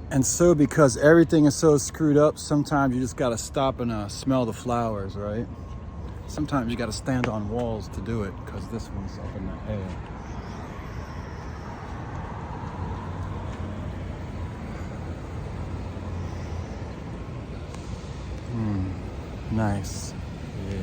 And so because everything is so screwed up, sometimes you just gotta stop and smell the flowers, right? Sometimes you gotta stand on walls to do it because this one's up in the air. Nice. Yeah.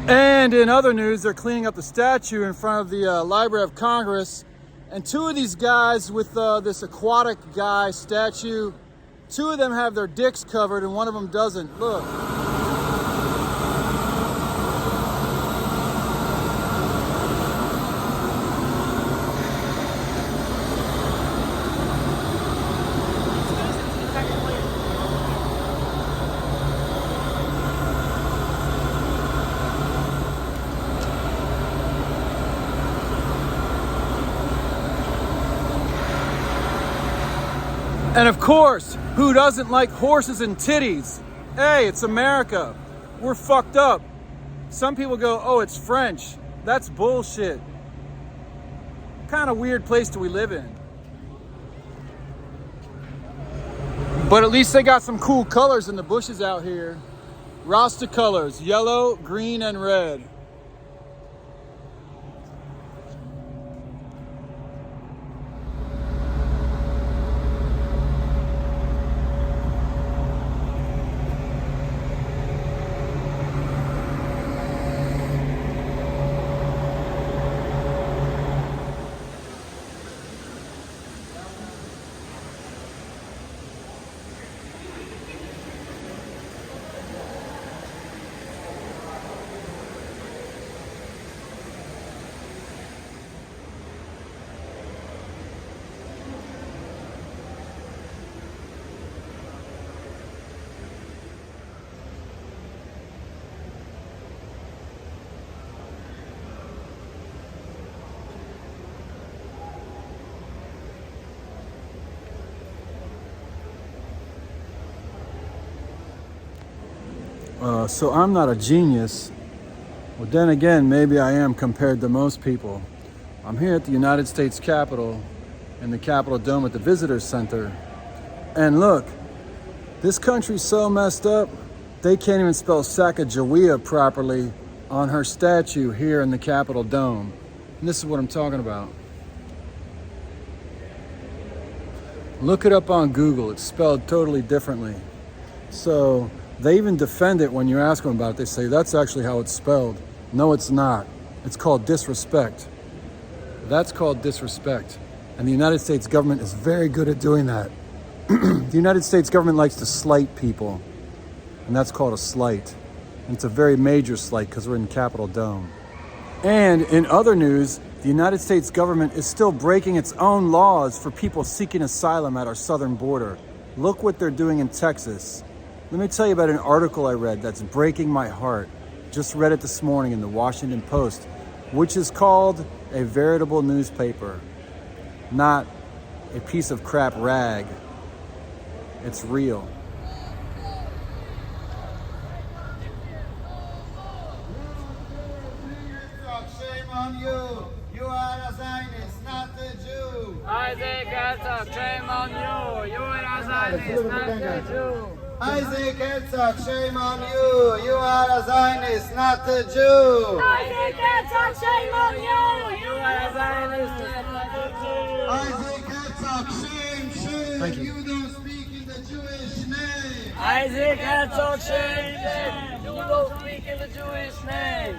And in other news, they're cleaning up the statue in front of the Library of Congress. And two of these guys with this aquatic guy statue, two of them have their dicks covered and one of them doesn't. Look. And of course, who doesn't like horses and titties? Hey, it's America. We're fucked up. Some people go, oh, it's French. That's bullshit. What kind of weird place do we live in? But at least they got some cool colors in the bushes out here. Rasta colors, yellow, green, and red. So I'm not a genius. Well, then again, maybe I am compared to most people. I'm here at the United States Capitol in the Capitol Dome at the Visitor Center. And look, this country's so messed up, they can't even spell Sacagawea properly on her statue here in the Capitol Dome. And this is what I'm talking about. Look it up on Google. It's spelled totally differently. So they even defend it when you ask them about it. They say, that's actually how it's spelled. No, it's not. It's called disrespect. That's called disrespect. And the United States government is very good at doing that. The United States government likes to slight people. And that's called a slight. And it's a very major slight because we're in Capitol Dome. And in other news, the United States government is still breaking its own laws for people seeking asylum at our southern border. Look what they're doing in Texas. Let me tell you about an article I read that's breaking my heart. Just read it this morning in the Washington Post, which is called a veritable newspaper, not a piece of crap rag. It's real. Shame on you. You are a Zionist, not a Jew. Isaac Herzog, shame on you. You are a Zionist, not a Jew. Isaac Herzog, shame on you. You are a Zionist, not a Jew. Isaac Herzog, shame on you. You are a Zionist, not a Jew. Isaac Herzog, shame. Thank you. You don't speak in the Jewish name. Isaac Herzog, shame. You don't speak in the Jewish name.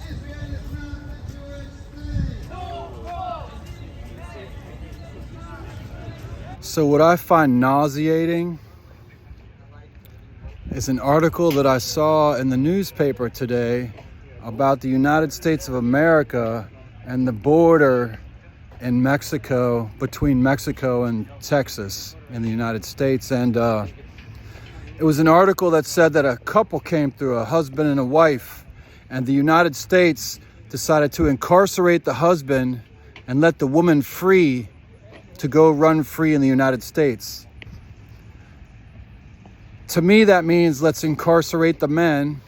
Israel is not the Jewish name. So what I find nauseating is an article that I saw in the newspaper today about the United States of America and the border in Mexico, between Mexico and Texas in the United States. And it was an article that said that a couple came through, a husband and a wife, and the United States decided to incarcerate the husband and let the woman free to go run free in the United States. To me, that means let's incarcerate the men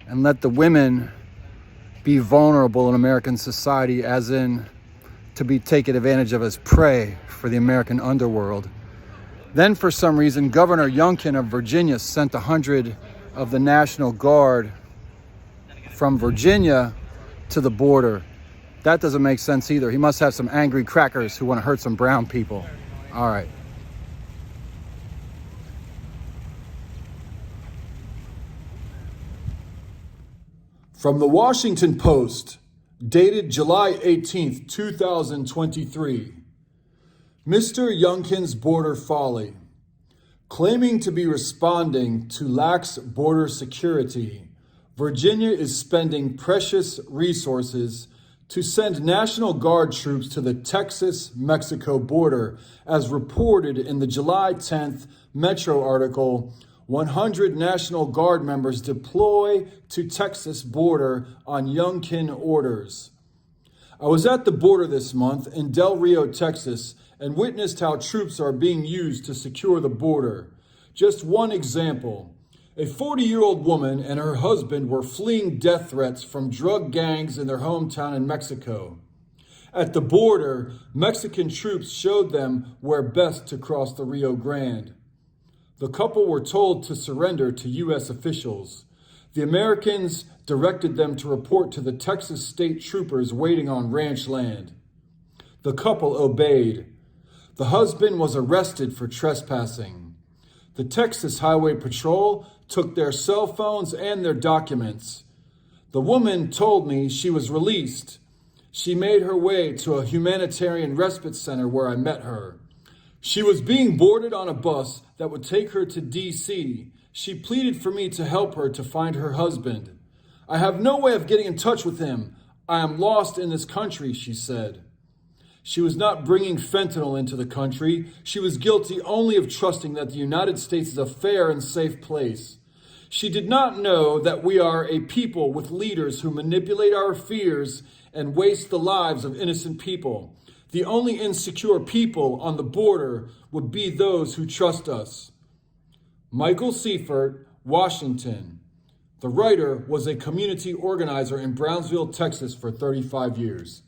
and let the women be vulnerable in American society, as in to be taken advantage of as prey for the American underworld. Then for some reason, Governor Youngkin of Virginia sent 100 of the National Guard from Virginia to the border. That doesn't make sense either. He must have some angry crackers who want to hurt some brown people. All right. From the Washington Post, dated July 18th, 2023. Mr. Youngkin's border folly. Claiming to be responding to lax border security, Virginia is spending precious resources to send National Guard troops to the Texas-Mexico border, as reported in the July 10th Metro article, 100 National Guard members deploy to Texas border on Youngkin orders. I was at the border this month in Del Rio, Texas, and witnessed how troops are being used to secure the border. Just one example. A 40-year-old woman and her husband were fleeing death threats from drug gangs in their hometown in Mexico. At the border, Mexican troops showed them where best to cross the Rio Grande. The couple were told to surrender to U.S. officials. The Americans directed them to report to the Texas state troopers waiting on ranch land. The couple obeyed. The husband was arrested for trespassing. The Texas Highway Patrol took their cell phones and their documents. The woman told me she was released. She made her way to a humanitarian respite center where I met her. She was being boarded on a bus that would take her to D.C. She pleaded for me to help her to find her husband. I have no way of getting in touch with him. I am lost in this country, she said. She was not bringing fentanyl into the country. She was guilty only of trusting that the United States is a fair and safe place. She did not know that we are a people with leaders who manipulate our fears and waste the lives of innocent people. The only insecure people on the border would be those who trust us. Michael Seifert, Washington. The writer was a community organizer in Brownsville, Texas for 35 years.